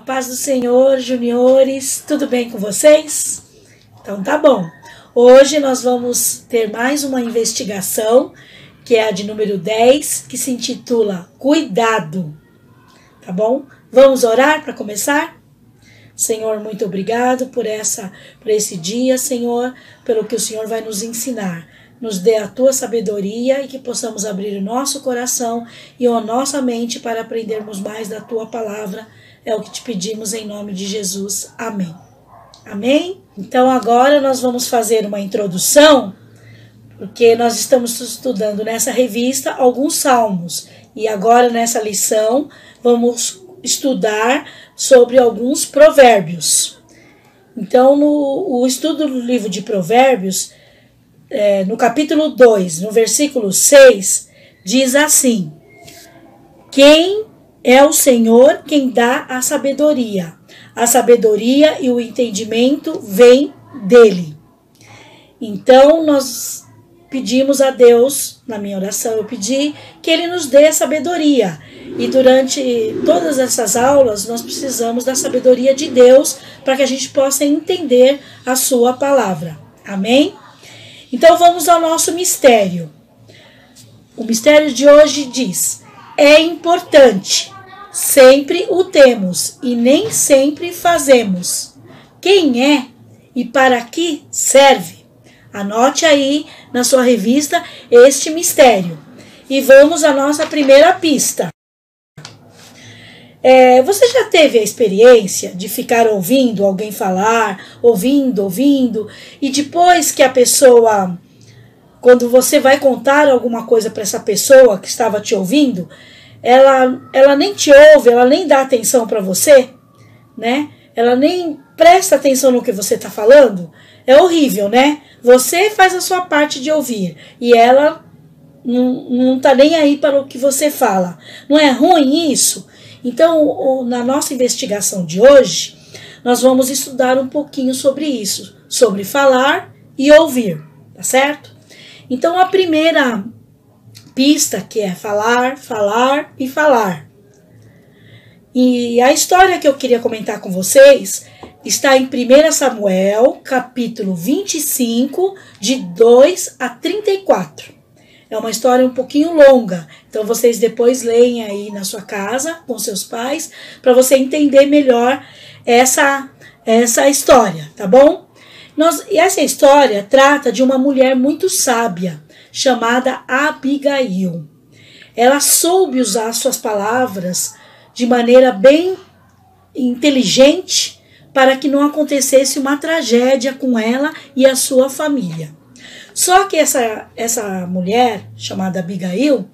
paz do Senhor, juniores, tudo bem com vocês? Então tá bom. Hoje nós vamos ter mais uma investigação, que é a de número 10, que se intitula Cuidado. Tá bom? Vamos orar para começar? Senhor, muito obrigado por esse dia, Senhor, pelo que o Senhor vai nos ensinar. Nos dê a tua sabedoria e que possamos abrir o nosso coração e a nossa mente para aprendermos mais da tua palavra. É o que te pedimos em nome de Jesus. Amém. Amém? Então agora nós vamos fazer uma introdução, porque nós estamos estudando nessa revista alguns salmos. E agora nessa lição vamos estudar sobre alguns provérbios. Então no estudo do livro de Provérbios, no capítulo 2, no versículo 6, diz assim: quem é o Senhor quem dá a sabedoria e o entendimento vem dele. Então nós pedimos a Deus, na minha oração eu pedi, que Ele nos dê sabedoria. E durante todas essas aulas nós precisamos da sabedoria de Deus para que a gente possa entender a sua palavra. Amém? Então vamos ao nosso mistério. O mistério de hoje diz: é importante, sempre o temos e nem sempre fazemos. Quem é e para que serve? Anote aí na sua revista este mistério. E vamos à nossa primeira pista. Você já teve a experiência de ficar ouvindo alguém falar, ouvindo, e depois que a pessoa, quando você vai contar alguma coisa para essa pessoa que estava te ouvindo, ela nem te ouve, ela nem dá atenção para você, né? Ela nem presta atenção no que você está falando? É horrível, né? Você faz a sua parte de ouvir e ela não está nem aí para o que você fala. Não é ruim isso? Então, na nossa investigação de hoje, nós vamos estudar um pouquinho sobre isso, sobre falar e ouvir, tá certo? Então, a primeira pista, que é falar, falar e falar. E a história que eu queria comentar com vocês está em 1 Samuel, capítulo 25, de 2 a 34. É uma história um pouquinho longa, então vocês depois leem aí na sua casa, com seus pais, para você entender melhor essa história, tá bom? E essa história trata de uma mulher muito sábia, chamada Abigail. Ela soube usar suas palavras de maneira bem inteligente para que não acontecesse uma tragédia com ela e a sua família. Só que essa mulher, chamada Abigail,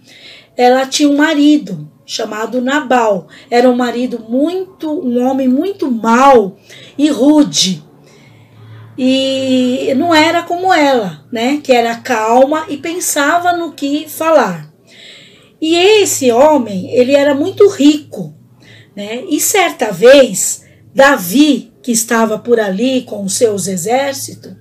ela tinha um marido chamado Nabal. Era um homem muito mau e rude. E não era como ela, né? Que era calma e pensava no que falar. E esse homem, ele era muito rico, né? E certa vez, Davi, que estava por ali com os seus exércitos,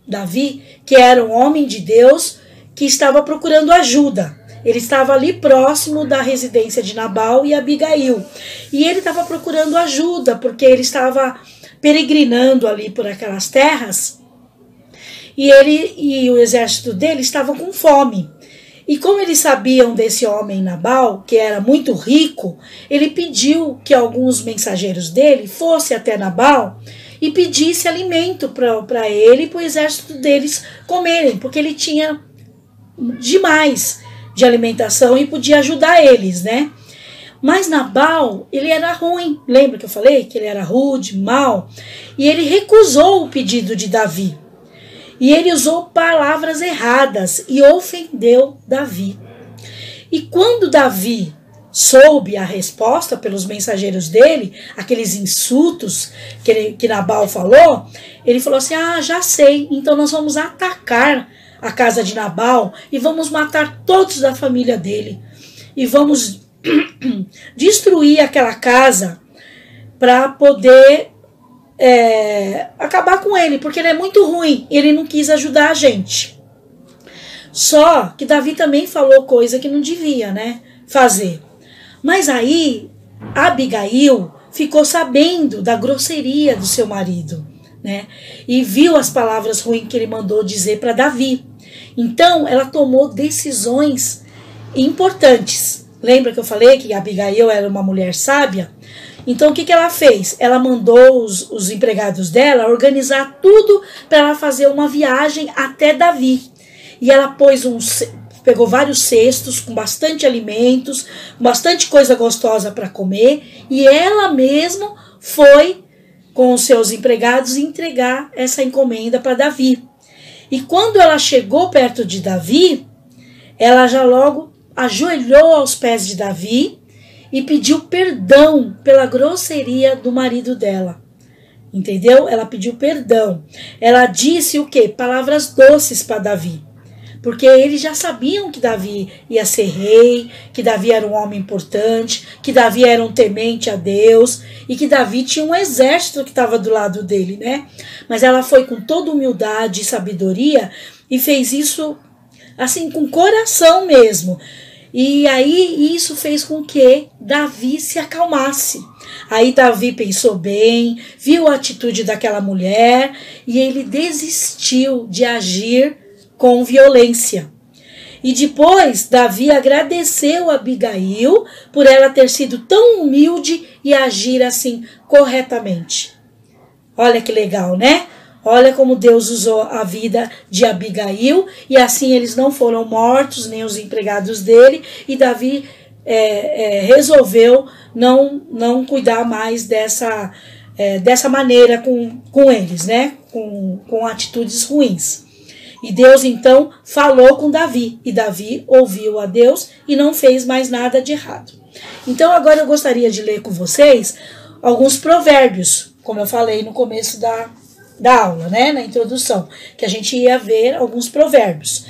Davi, que era um homem de Deus, que estava procurando ajuda. Ele estava ali próximo da residência de Nabal e Abigail. E ele estava procurando ajuda, porque ele estava peregrinando ali por aquelas terras. E ele e o exército dele estavam com fome. E como eles sabiam desse homem Nabal, que era muito rico, ele pediu que alguns mensageiros dele fossem até Nabal e pedisse alimento para ele e para o exército deles comerem, porque ele tinha demais de alimentação e podia ajudar eles, né? Mas Nabal, ele era ruim. Lembra que eu falei que ele era rude, mau? E ele recusou o pedido de Davi. E ele usou palavras erradas e ofendeu Davi. E quando Davi soube a resposta pelos mensageiros dele, aqueles insultos que Nabal falou, ele falou assim: já sei, então nós vamos atacar a casa de Nabal e vamos matar todos da família dele. E vamos destruir aquela casa para poder acabar com ele, porque ele é muito ruim, ele não quis ajudar a gente. Só que Davi também falou coisa que não devia, né, fazer. Mas aí Abigail ficou sabendo da grosseria do seu marido, né? E viu as palavras ruins que ele mandou dizer para Davi. Então, ela tomou decisões importantes. Lembra que eu falei que Abigail era uma mulher sábia? Então, o que ela fez? Ela mandou os empregados dela organizar tudo para ela fazer uma viagem até Davi. E ela pegou vários cestos com bastante alimentos, bastante coisa gostosa para comer, e ela mesma foi com os seus empregados entregar essa encomenda para Davi. E quando ela chegou perto de Davi, ela já logo ajoelhou aos pés de Davi e pediu perdão pela grosseria do marido dela. Entendeu? Ela pediu perdão. Ela disse o quê? Palavras doces para Davi. Porque eles já sabiam que Davi ia ser rei, que Davi era um homem importante, que Davi era um temente a Deus e que Davi tinha um exército que estava do lado dele, né? Mas ela foi com toda humildade e sabedoria e fez isso assim com coração mesmo. E aí isso fez com que Davi se acalmasse. Aí Davi pensou bem, viu a atitude daquela mulher e ele desistiu de agir com violência. E depois Davi agradeceu a Abigail por ela ter sido tão humilde e agir assim corretamente. Olha que legal, né? Olha como Deus usou a vida de Abigail e assim eles não foram mortos, nem os empregados dele, e Davi resolveu não cuidar mais dessa maneira com eles, né? Com atitudes ruins. E Deus então falou com Davi, e Davi ouviu a Deus e não fez mais nada de errado. Então agora eu gostaria de ler com vocês alguns provérbios, como eu falei no começo da aula, né, na introdução, que a gente ia ver alguns provérbios.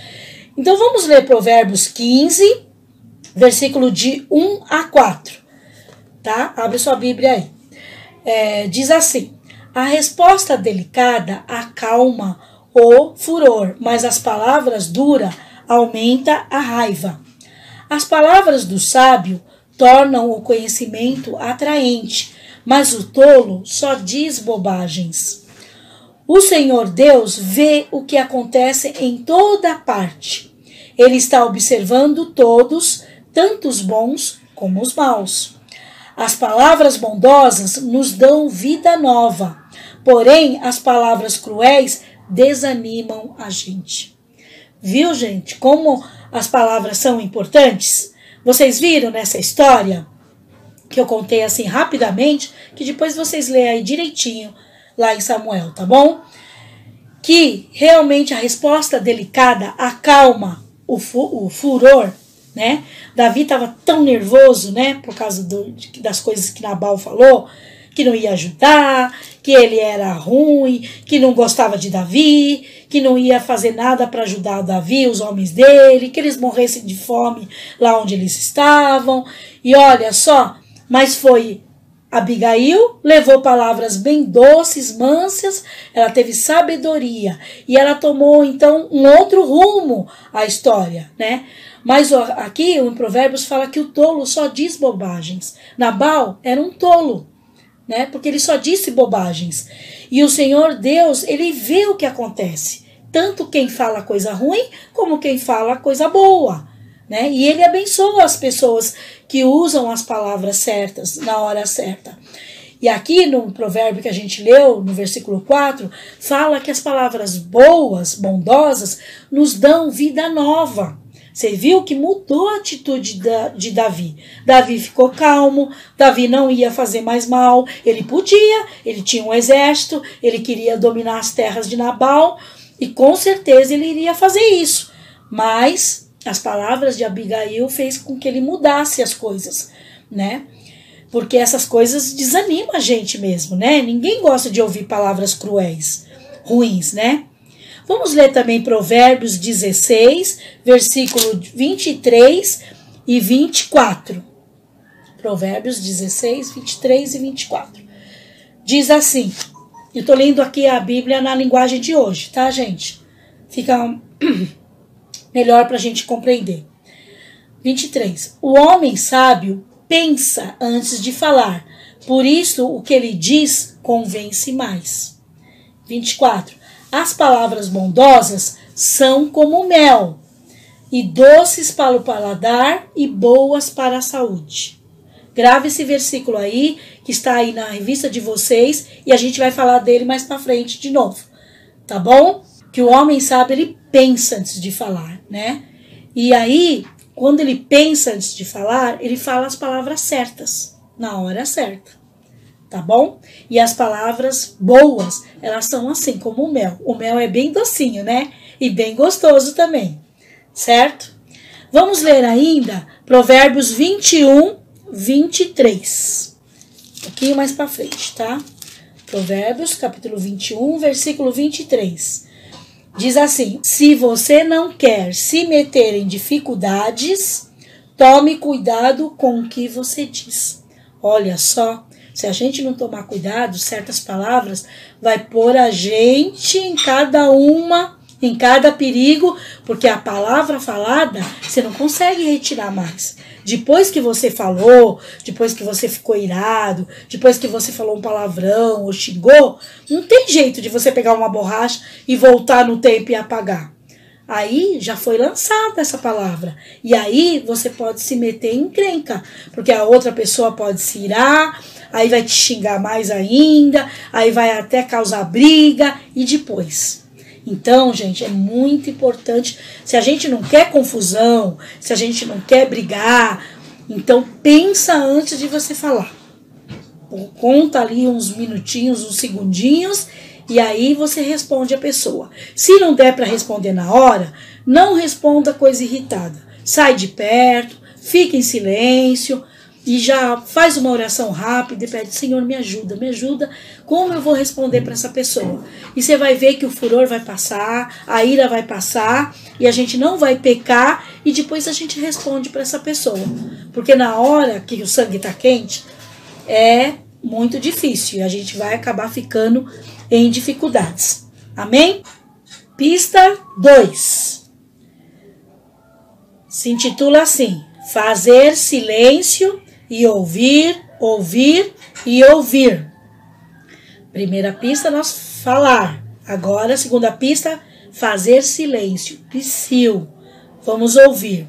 Então vamos ler Provérbios 15, versículo de 1 a 4, tá? Abre sua Bíblia aí. Diz assim: a resposta delicada acalma o furor, mas as palavras duras aumenta a raiva. As palavras do sábio tornam o conhecimento atraente, mas o tolo só diz bobagens. O Senhor Deus vê o que acontece em toda parte. Ele está observando todos, tanto os bons como os maus. As palavras bondosas nos dão vida nova, porém as palavras cruéis desanimam a gente. Viu, gente, como as palavras são importantes? Vocês viram nessa história que eu contei assim rapidamente, que depois vocês leem aí direitinho lá em Samuel, tá bom? Que realmente a resposta delicada acalma o furor, né? Davi estava tão nervoso, né, por causa das coisas que Nabal falou, que não ia ajudar, que ele era ruim, que não gostava de Davi, que não ia fazer nada para ajudar o Davi, os homens dele, que eles morressem de fome lá onde eles estavam. E olha só, mas foi Abigail, levou palavras bem doces, mansas, ela teve sabedoria e ela tomou então um outro rumo à história, né? Mas aqui em Provérbios fala que o tolo só diz bobagens. Nabal era um tolo, né? Porque ele só disse bobagens. E o Senhor Deus, ele vê o que acontece. Tanto quem fala coisa ruim, como quem fala coisa boa, né? E ele abençoa as pessoas que usam as palavras certas na hora certa. E aqui no provérbio que a gente leu, no versículo 4, fala que as palavras boas, bondosas, nos dão vida nova. Você viu que mudou a atitude de Davi. Davi ficou calmo, Davi não ia fazer mais mal, ele podia, ele tinha um exército, ele queria dominar as terras de Nabal, e com certeza ele iria fazer isso. Mas as palavras de Abigail fez com que ele mudasse as coisas, né? Porque essas coisas desanimam a gente mesmo, né? Ninguém gosta de ouvir palavras cruéis, ruins, né? Vamos ler também Provérbios 16, versículo 23 e 24. Provérbios 16, 23 e 24. Diz assim, eu estou lendo aqui a Bíblia na linguagem de hoje, tá, gente? Fica melhor para a gente compreender. 23. O homem sábio pensa antes de falar. Por isso, o que ele diz convence mais. 24. As palavras bondosas são como mel, e doces para o paladar e boas para a saúde. Grave esse versículo aí, que está aí na revista de vocês, e a gente vai falar dele mais para frente de novo. Tá bom? Que o homem sábio, ele pensa antes de falar, né? E aí, quando ele pensa antes de falar, ele fala as palavras certas, na hora certa. Tá bom? E as palavras boas, elas são assim, como o mel. O mel é bem docinho, né? E bem gostoso também. Certo? Vamos ler ainda Provérbios 21, 23. Um pouquinho mais para frente, tá? Provérbios, capítulo 21, versículo 23. Diz assim: se você não quer se meter em dificuldades, tome cuidado com o que você diz. Olha só, se a gente não tomar cuidado, certas palavras vai pôr a gente em cada perigo, porque a palavra falada, você não consegue retirar mais. Depois que você falou, depois que você ficou irado, depois que você falou um palavrão ou xingou, não tem jeito de você pegar uma borracha e voltar no tempo e apagar. Aí já foi lançada essa palavra. E aí você pode se meter em encrenca, porque a outra pessoa pode se irar, aí vai te xingar mais ainda, aí vai até causar briga e depois. Então, gente, é muito importante. Se a gente não quer confusão, se a gente não quer brigar, então pensa antes de você falar. Conta ali uns minutinhos, uns segundinhos, e aí você responde a pessoa. Se não der para responder na hora, não responda coisa irritada. Sai de perto, fica em silêncio e já faz uma oração rápida e pede: Senhor, me ajuda, como eu vou responder para essa pessoa? E você vai ver que o furor vai passar, a ira vai passar e a gente não vai pecar e depois a gente responde para essa pessoa. Porque na hora que o sangue está quente, é muito difícil e a gente vai acabar ficando em dificuldades. Amém? Pista 2. Se intitula assim: fazer silêncio e ouvir, ouvir e ouvir. Primeira pista, nós falar. Agora, segunda pista, fazer silêncio. Psiu. Vamos ouvir.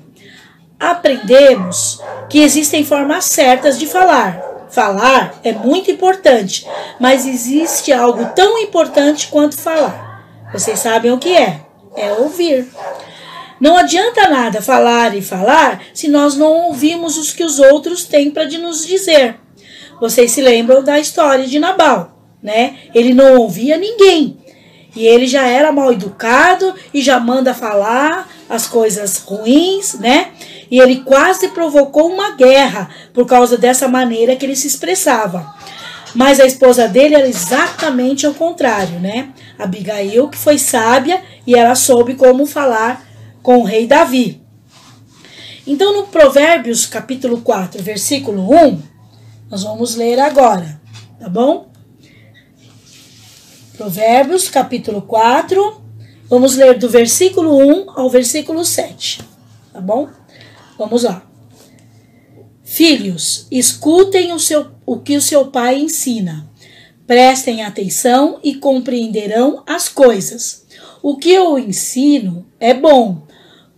Aprendemos que existem formas certas de falar. Falar é muito importante, mas existe algo tão importante quanto falar. Vocês sabem o que é? É ouvir. Não adianta nada falar e falar se nós não ouvimos os que os outros têm para nos dizer. Vocês se lembram da história de Nabal, né? Ele não ouvia ninguém. E ele já era mal educado e já manda falar as coisas ruins, né? E ele quase provocou uma guerra por causa dessa maneira que ele se expressava. Mas a esposa dele era exatamente ao contrário, né? Abigail, que foi sábia e ela soube como falar com o rei Davi. Então, no Provérbios, capítulo 4, versículo 1, nós vamos ler agora, tá bom? Provérbios, capítulo 4, vamos ler do versículo 1 ao versículo 7, tá bom? Vamos lá. Filhos, escutem o que o seu pai ensina. Prestem atenção e compreenderão as coisas. O que eu ensino é bom.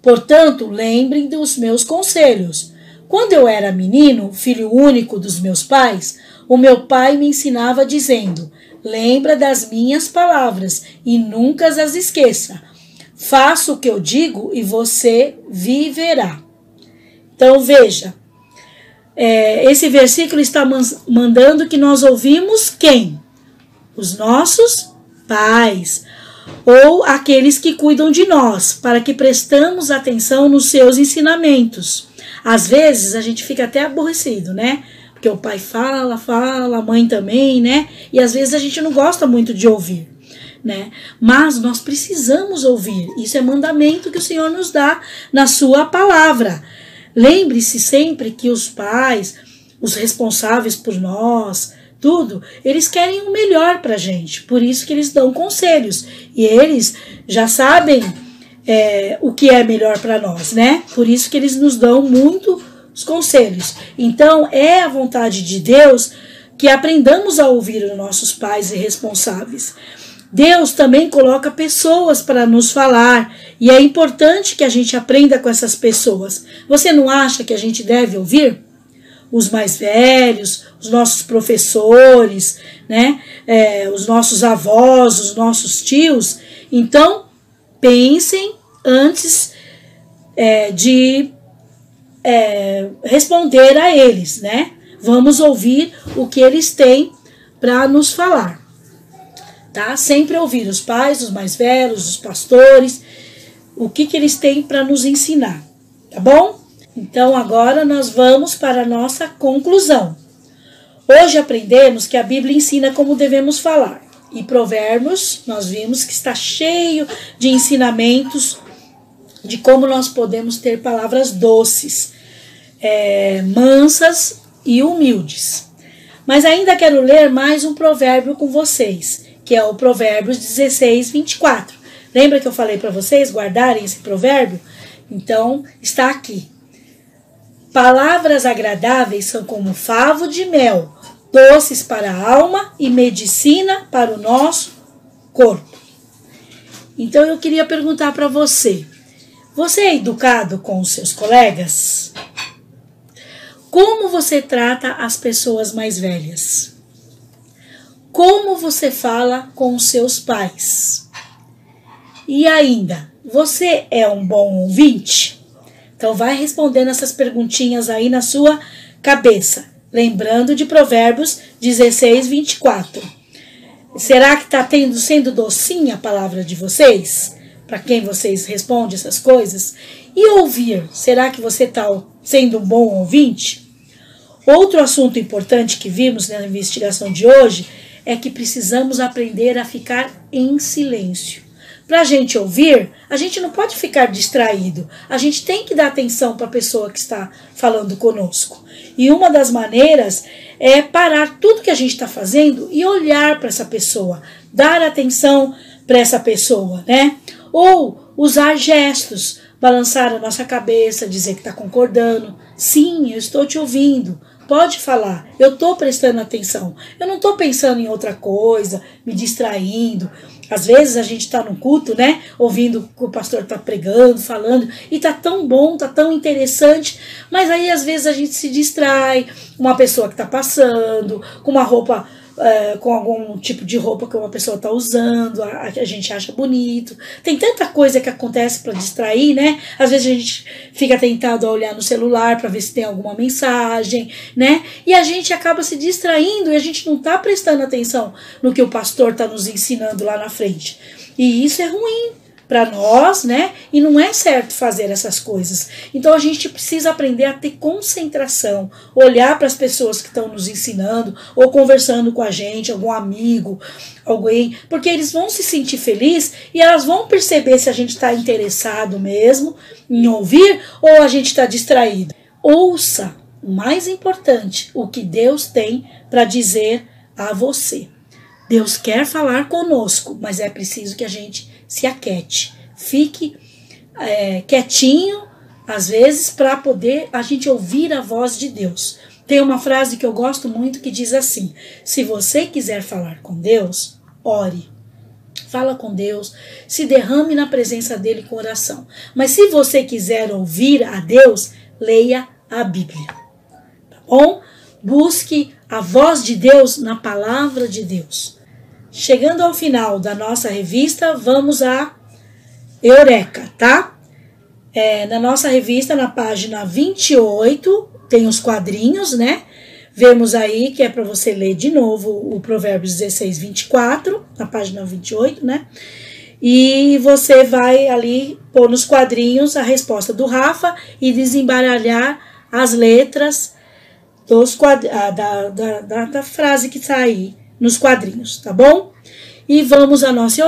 Portanto, lembrem dos meus conselhos. Quando eu era menino, filho único dos meus pais, o meu pai me ensinava dizendo: lembra das minhas palavras e nunca as esqueça. Faça o que eu digo e você viverá. Então, veja, esse versículo está mandando que nós ouvimos quem? Os nossos pais, ou aqueles que cuidam de nós, para que prestamos atenção nos seus ensinamentos. Às vezes, a gente fica até aborrecido, né? Porque o pai fala, a mãe também, né? E às vezes a gente não gosta muito de ouvir, né? Mas nós precisamos ouvir. Isso é mandamento que o Senhor nos dá na sua palavra. Lembre-se sempre que os pais, os responsáveis por nós, tudo, eles querem o melhor pra gente. Por isso que eles dão conselhos. E eles já sabem o que é melhor para nós, né? Por isso que eles nos dão muito os conselhos. Então, é a vontade de Deus que aprendamos a ouvir os nossos pais e responsáveis. Deus também coloca pessoas para nos falar, e é importante que a gente aprenda com essas pessoas. Você não acha que a gente deve ouvir os mais velhos, os nossos professores, né? Os nossos avós, os nossos tios? Então, pensem antes de responder a eles, né? Vamos ouvir o que eles têm para nos falar, tá? Sempre ouvir os pais, os mais velhos, os pastores, o que eles têm para nos ensinar, tá bom? Então, agora nós vamos para a nossa conclusão. Hoje aprendemos que a Bíblia ensina como devemos falar. E Provérbios, nós vimos que está cheio de ensinamentos de como nós podemos ter palavras doces, mansas e humildes. Mas ainda quero ler mais um provérbio com vocês, que é o Provérbios 16, 24. Lembra que eu falei para vocês guardarem esse provérbio? Então, está aqui. Palavras agradáveis são como favo de mel, doces para a alma e medicina para o nosso corpo. Então, eu queria perguntar para você, você é educado com os seus colegas? Como você trata as pessoas mais velhas? Como você fala com os seus pais? E ainda, você é um bom ouvinte? Então vai respondendo essas perguntinhas aí na sua cabeça. Lembrando de Provérbios 16, 24. Será que está sendo docinha a palavra de vocês? Para quem vocês respondem essas coisas? E ouvir, será que você está sendo um bom ouvinte? Outro assunto importante que vimos na investigação de hoje é que precisamos aprender a ficar em silêncio. Para a gente ouvir, a gente não pode ficar distraído. A gente tem que dar atenção para a pessoa que está falando conosco. E uma das maneiras é parar tudo que a gente está fazendo e olhar para essa pessoa. Dar atenção para essa pessoa, né? Ou usar gestos, balançar a nossa cabeça, dizer que está concordando. Sim, eu estou te ouvindo. Pode falar, eu estou prestando atenção. Eu não estou pensando em outra coisa, me distraindo. Às vezes a gente está no culto, né? Ouvindo o que o pastor está pregando, falando, e tá tão bom, tá tão interessante, mas aí às vezes a gente se distrai, uma pessoa que está passando, com uma roupa, com algum tipo de roupa que uma pessoa está usando, a gente acha bonito. Tem tanta coisa que acontece para distrair, né? Às vezes a gente fica tentado a olhar no celular para ver se tem alguma mensagem, né? E a gente acaba se distraindo e a gente não está prestando atenção no que o pastor está nos ensinando lá na frente. E isso é ruim para nós, né? E não é certo fazer essas coisas. Então a gente precisa aprender a ter concentração, olhar para as pessoas que estão nos ensinando ou conversando com a gente, algum amigo, alguém, porque eles vão se sentir felizes e elas vão perceber se a gente está interessado mesmo em ouvir ou a gente está distraído. Ouça, o mais importante, o que Deus tem para dizer a você. Deus quer falar conosco, mas é preciso que a gente se aquete, fique quietinho, às vezes, para poder a gente ouvir a voz de Deus. Tem uma frase que eu gosto muito que diz assim: se você quiser falar com Deus, ore. Fala com Deus, se derrame na presença dele com oração. Mas se você quiser ouvir a Deus, leia a Bíblia. Tá bom? Busque a voz de Deus na palavra de Deus. Chegando ao final da nossa revista, vamos a Eureka, tá? Na nossa revista, na página 28, tem os quadrinhos, né? Vemos aí que é para você ler de novo o Provérbios 16, 24, na página 28, né? E você vai ali pôr nos quadrinhos a resposta do Rafa e desembaralhar as letras da frase que está aí nos quadrinhos, tá bom? E vamos à nossa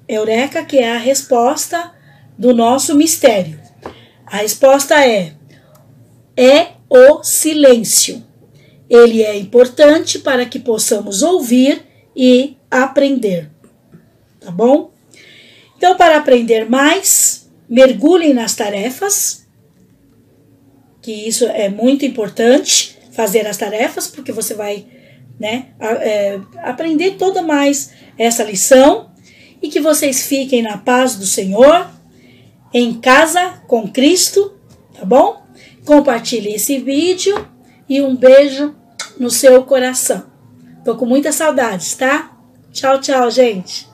Eureka, que é a resposta do nosso mistério. A resposta é o silêncio. Ele é importante para que possamos ouvir e aprender, tá bom? Então, para aprender mais, mergulhem nas tarefas que isso é muito importante, fazer as tarefas, porque você vai, né, aprender toda mais essa lição, e que vocês fiquem na paz do Senhor, em casa com Cristo, tá bom? Compartilhe esse vídeo e um beijo no seu coração. Tô com muitas saudades, tá? Tchau, tchau, gente!